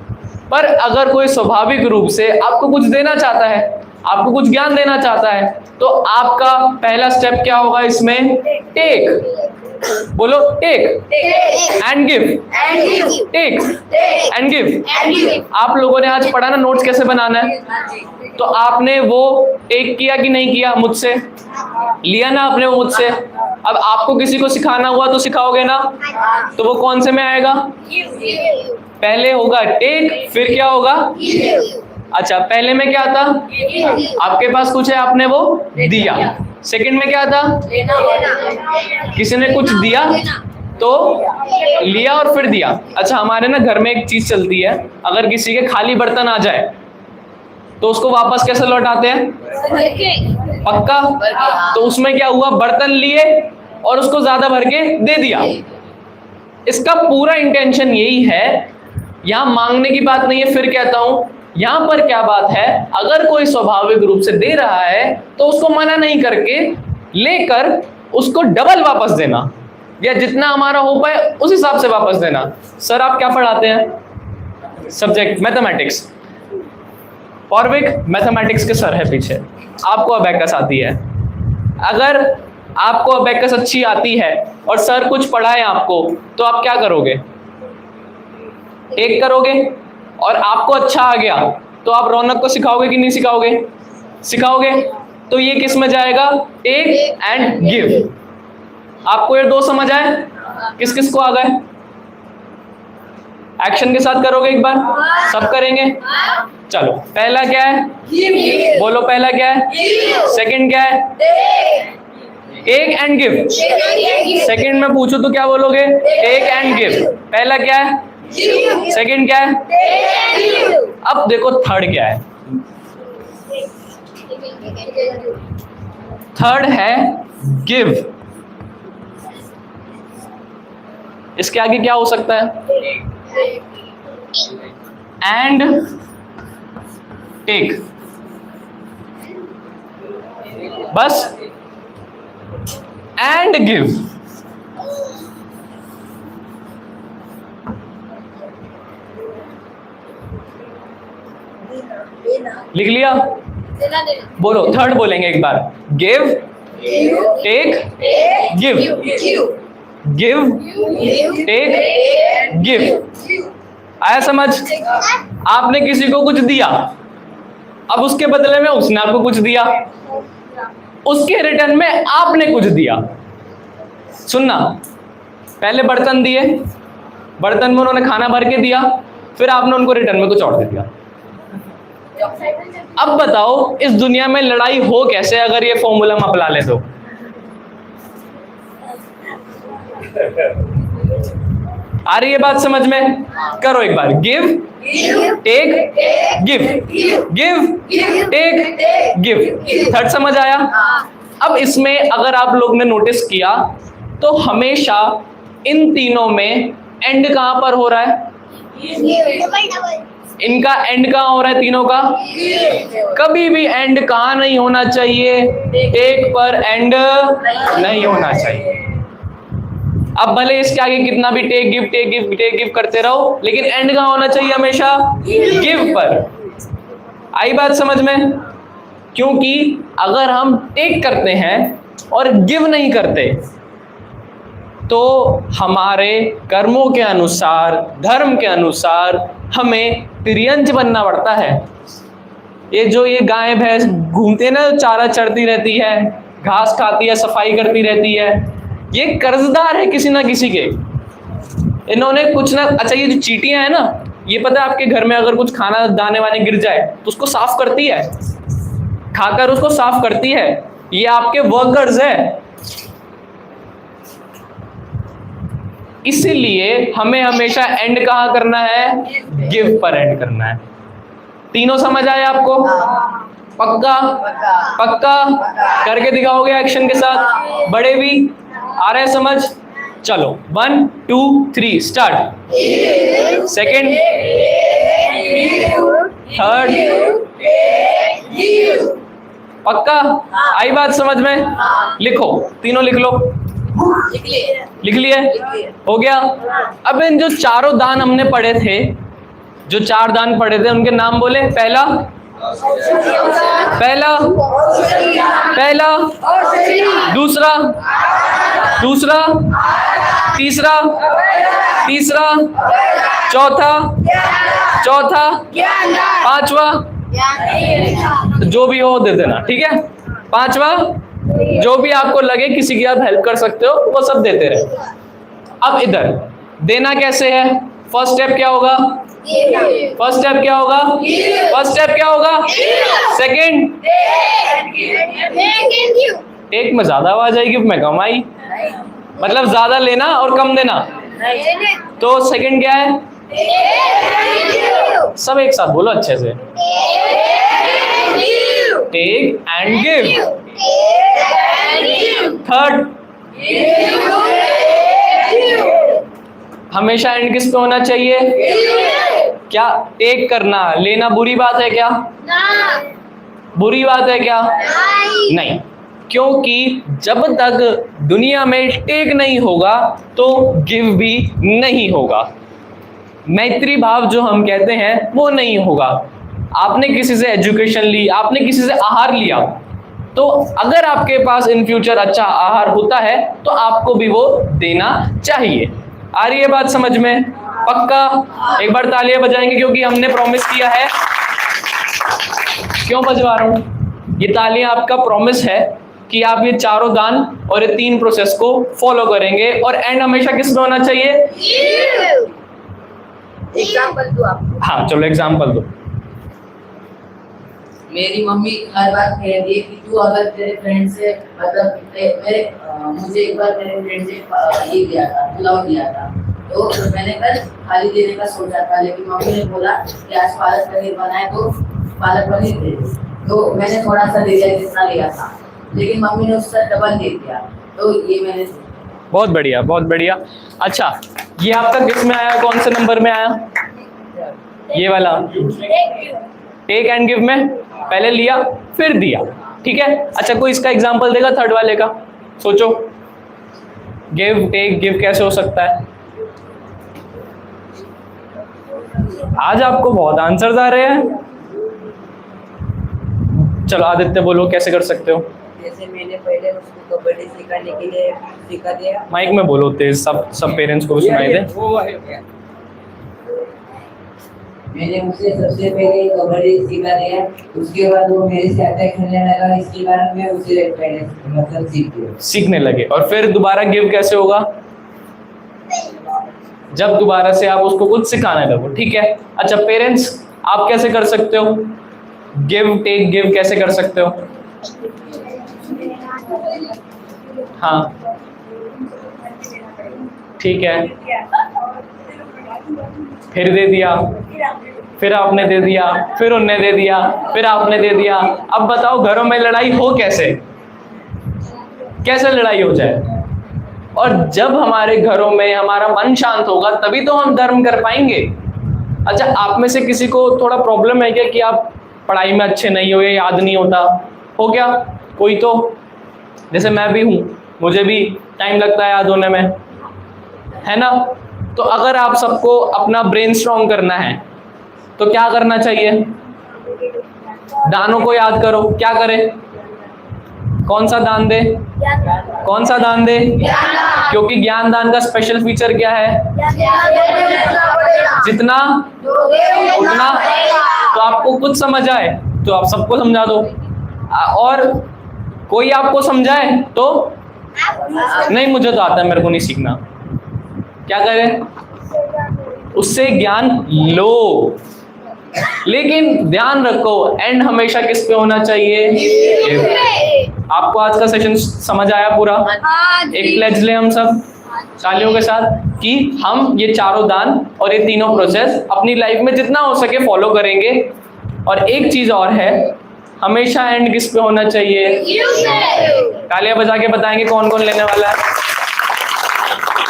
A: पर अगर कोई स्वाभाविक रूप से आपको कुछ देना चाहता है, आपको कुछ ज्ञान देना चाहता है, तो आपका पहला स्टेप क्या होगा इसमें? टेक। बोलो, take and give, take and give. आप लोगों ने आज पढ़ा ना नोट्स कैसे बनाना है, तो आपने वो टेक किया कि नहीं किया? मुझसे लिया ना आपने वो मुझसे। अब आपको किसी को सिखाना हुआ तो सिखाओगे ना, तो वो कौन से में आएगा? पहले होगा टेक, फिर क्या होगा? अच्छा, पहले में क्या था? आपके पास कुछ है, आपने वो दिया। सेकंड में क्या था? किसी ने कुछ दिया तो लिया और फिर दिया। अच्छा, हमारे ना घर में एक चीज चलती है, अगर किसी के खाली बर्तन आ जाए तो उसको वापस कैसे लौटाते हैं? पक्का। तो उसमें क्या हुआ? बर्तन लिए और उसको ज्यादा भर के दे दिया। इसका पूरा इंटेंशन यही है। यहां मांगने की बात नहीं है। फिर कहता हूं, यहां पर क्या बात है, अगर कोई स्वाभाविक रूप से दे रहा है तो उसको मना नहीं करके लेकर उसको डबल वापस देना। या जितना हमारा हो पाए उस हिसाब से वापस देना। सर आप क्या पढ़ाते हैं? Subject mathematics. पौर्विक मैथमेटिक्स के सर है पीछे, आपको अबैकस आती है। अगर आपको अबैकस अच्छी आती है और सर कुछ पढ़ाए आपको, तो आप क्या करोगे? एक करोगे। और आपको अच्छा आ गया तो आप रौनक को सिखाओगे कि नहीं सिखाओगे? सिखाओगे। तो ये किस में जाएगा? Take and give. आपको ये दो समझ आए? किस किस को आ गए? एक्शन के साथ करोगे एक बार? सब करेंगे। चलो पहला क्या है? बोलो पहला क्या है? सेकंड क्या है? Take and give. सेकंड में पूछो तो क्या बोलोगे? Take and give. पहला क्या है? सेकंड क्या है? अब देखो थर्ड क्या है? थर्ड है गिव। इसके आगे क्या हो सकता है? And take. बस एंड गिव। लिख लिया?
E: देना देना।
A: बोलो थर्ड बोलेंगे एक बार। Give, take, give. Give, take, give. आया समझ? आपने किसी को कुछ दिया, अब उसके बदले में उसने आपको कुछ दिया, उसके रिटर्न में आपने कुछ दिया। सुनना, पहले बर्तन दिए, बर्तन में उन्होंने खाना भर के दिया, फिर आपने उनको रिटर्न में कुछ और दे दिया। अब बताओ इस दुनिया में लड़ाई हो कैसे अगर ये फॉर्मूला हम अपना ले तो? आ रही है बात समझ में? करो एक बार। Give, take, give. Give, take, give. Third समझ आया? अब इसमें अगर आप लोग ने नोटिस किया तो हमेशा इन तीनों में एंड कहां पर हो रहा है? इनका एंड कहां हो रहा है तीनों का? कभी भी एंड कहां नहीं होना चाहिए? टेक पर एंड नहीं होना चाहिए। अब भले इसके आगे कितना भी take give take give take give करते रहो, लेकिन एंड कहां होना चाहिए? हमेशा गिव पर। आई बात समझ में? क्योंकि अगर हम टेक करते हैं और गिव नहीं करते तो हमारे कर्मों के अनुसार, धर्म के अनुसार हमें तिर्यंच बनना पड़ता है। ये जो ये गाय भैंस घूमते ना, चारा चढ़ती रहती है, घास खाती है, सफाई करती रहती है, ये कर्जदार है किसी ना किसी के। इन्होंने कुछ ना, अच्छा ये जो चींटियां है ना, ये पता है आपके घर में अगर कुछ खाना दाने वाने गिर जाए तो उसको साफ करती है, खाकर उसको साफ करती है। ये आपके वर्कर्स है। इसीलिए हमें हमेशा एंड कहां करना है? गिव पर एंड करना है। तीनों समझ आए आपको? पक्का? पक्का करके दिखाओगे एक्शन के साथ? बड़े भी आ रहे समझ? चलो 1 2 3 स्टार्ट। सेकंड, थर्ड, पक्का? आई बात समझ में? लिखो, तीनों लिख लो। लिख लिए? हो गया? अब इन जो चारों दान हमने पढ़े थे, जो 4 दान पढ़े थे, उनके नाम बोले। पहला, पहला, पहला, दूसरा, दूसरा, तीसरा, तीसरा, चौथा, चौथा, पांचवा, जो भी हो दे देना, ठीक है? पांचवा, जो भी आपको लगे किसी की आप हेल्प कर सकते हो वो सब देते रहे। अब इधर देना कैसे है? फर्स्ट स्टेप क्या होगा? फर्स्ट स्टेप क्या होगा? फर्स्ट स्टेप क्या होगा? सेकंड, एक में ज्यादा आवाज आएगी, में कम आई, मतलब ज्यादा लेना और कम देना। तो सेकंड क्या है? सब एक साथ बोलो अच्छे से। Take and give. थर्ड, हमेशा एंड किस पे होना चाहिए? क्या टेक करना, लेना बुरी बात है क्या? बुरी बात है क्या? नहीं। क्योंकि जब तक दुनिया में टेक नहीं होगा तो गिव भी नहीं होगा, मैत्री भाव जो हम कहते हैं वो नहीं होगा। आपने किसी से एजुकेशन ली, आपने किसी से आहार लिया, तो अगर आपके पास इन फ्यूचर अच्छा आहार होता है तो आपको भी वो देना चाहिए। आ रही है बात समझ में? पक्का? एक बार तालियां बजाएंगे क्योंकि हमने प्रॉमिस किया है। क्यों बजवा रहा हूं? ये तालियां आपका प्रॉमिस है कि आप ये चारों दान और ये 3 प्रोसेस को फॉलो करेंगे। और एंड हमेशा किस में होना चाहिए?
C: एग्जाम्पल दो आप।
A: हाँ चलो एग्जाम्पल दो।
H: मेरी मम्मी हर बार कहती है कि तू अगर तेरे फ्रेंड से मतलब मुझे एक बार मेरे फ्रेंड से ये दिया था, पुलाव दिया था, तो मैंने कल थाली देने का सोचा था, लेकिन मम्मी ने बोला कि आज पालक पनीर बनाए तो पालक पनीर दे। तो मैंने थोड़ा सा दे दिया जितना लिया था, लेकिन मम्मी ने उससे डबल दे दिया। तो ये मैंने
A: बहुत बढ़िया, बहुत बढ़िया। अच्छा ये आपका किस में आया, कौन से नंबर में आया? ये वाला टेक एंड गिव में पहले लिया फिर दिया, ठीक है। अच्छा कोई इसका एग्जांपल देगा थर्ड वाले का? सोचो, गिव टेक गिव कैसे हो सकता है? आज आपको बहुत आंसर्स आ रहे हैं। चलो आदित्य बोलो कैसे कर सकते हो?
C: जैसे मैंने पहले उसको कबड्डी सिखाने के लिए सिखा दिया।
A: माइक में बोलो तेज, सब पेरेंट्स को भी सुनाई दे।
H: मैंने उसे सबसे पहले कबड्डी सिखा दिया, उसके बाद वो मेरे से अटैक खेलने लगा, इसके बाद मैं उसे पहले मतलब
A: सीखने लगे। और फिर दोबारा गिव कैसे होगा? जब दोबारा से आप उसको कुछ सिखाने लगो, ठीक है। अच्छा पेरेंट्स आप कैसे कर सकते हो? गिव टेक गिव कैसे कर सकते हो? हाँ ठीक है, फिर दे दिया, फिर आपने दे दिया, फिर उनने दे दिया, फिर आपने दे दिया। अब बताओ घरों में लड़ाई हो कैसे? कैसे लड़ाई हो जाए? और जब हमारे घरों में हमारा मन शांत होगा तभी तो हम धर्म कर पाएंगे। अच्छा आप में से किसी को थोड़ा प्रॉब्लम है क्या कि आप पढ़ाई में अच्छे नहीं हो या याद नहीं होता हो क्या? कोई तो, जैसे मैं भी हूँ, मुझे भी टाइम लगता है याद होने में, है ना। तो अगर आप सबको अपना ब्रेन स्ट्रॉन्ग करना है तो क्या करना चाहिए? दानों को याद करो। क्या करें? कौन सा दान दे? कौन सा दान दे? क्योंकि ज्ञान दान का स्पेशल फीचर क्या है? जितना उतना। तो आपको कुछ समझ आए तो आप सबको समझा दो, और कोई आपको समझाए तो नहीं, मुझे तो आता है, मेरे को नहीं सीखना। क्या करें? उससे ज्ञान लो, लेकिन ध्यान रखो एंड हमेशा किस पे होना चाहिए? आपको आज का सेशन समझ आया पूरा? एक प्लेज ले हम सब तालियों के साथ कि हम ये चारों दान और ये तीनों प्रोसेस अपनी लाइफ में जितना हो सके फॉलो करेंगे। और एक चीज और है, हमेशा एंड किस पे होना चाहिए? तालियां बजा के बताएंगे कौन कौन लेने वाला है।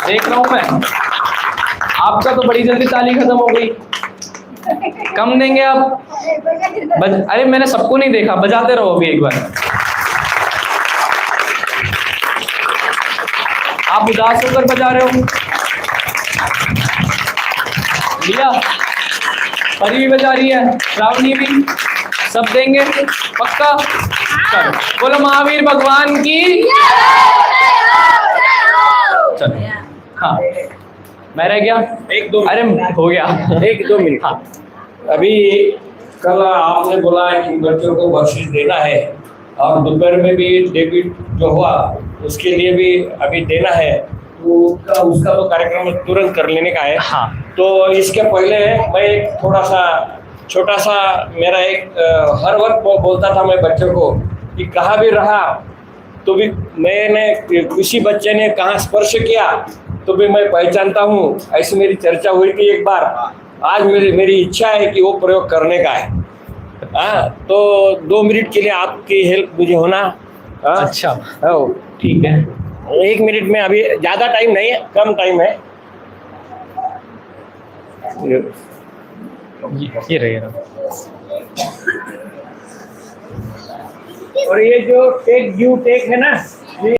A: देख रहा हूं मैं, आपका तो बड़ी जल्दी ताली खत्म हो गई। कम देंगे आप? अरे मैंने सबको नहीं देखा, बजाते रहो अभी एक बार। आप उदास होकर बजा रहे हो? लिया? परी भी बजा रही है, श्रावणी भी, सब देंगे पक्का? चलो बोलो महावीर भगवान की। चलो हाँ, मैं रह गया?
F: एक दो,
A: अरे हो गया,
F: 1-2 मिनट।
A: हाँ
F: अभी कल आपने बोला कि बच्चों को बख्शिश देना है, और दोपहर में भी डेबिट जो हुआ उसके लिए भी अभी देना है, तो उसका तो कार्यक्रम तुरंत कर लेने का है।
A: हाँ।
F: तो इसके पहले मैं एक थोड़ा सा छोटा सा मेरा एक हर वक्त बोलता था मैं बच्चों को कि कहाँ भी रहा तो भी मैंने किसी बच्चे ने कहाँ स्पर्श किया तो भी मैं पहचानता हूँ, ऐसी मेरी चर्चा हुई थी एक बार। आज मेरी इच्छा है कि वो प्रयोग करने का है। हाँ, तो 2 मिनट के लिए आपकी हेल्प मुझे होना। हाँ?
A: अच्छा
F: हाँ,
A: ठीक है,
F: 1 मिनट में, अभी ज़्यादा टाइम नहीं है, कम टाइम है।
A: ये रहेगा।
F: और ये जो टेक गिव टेक है ना,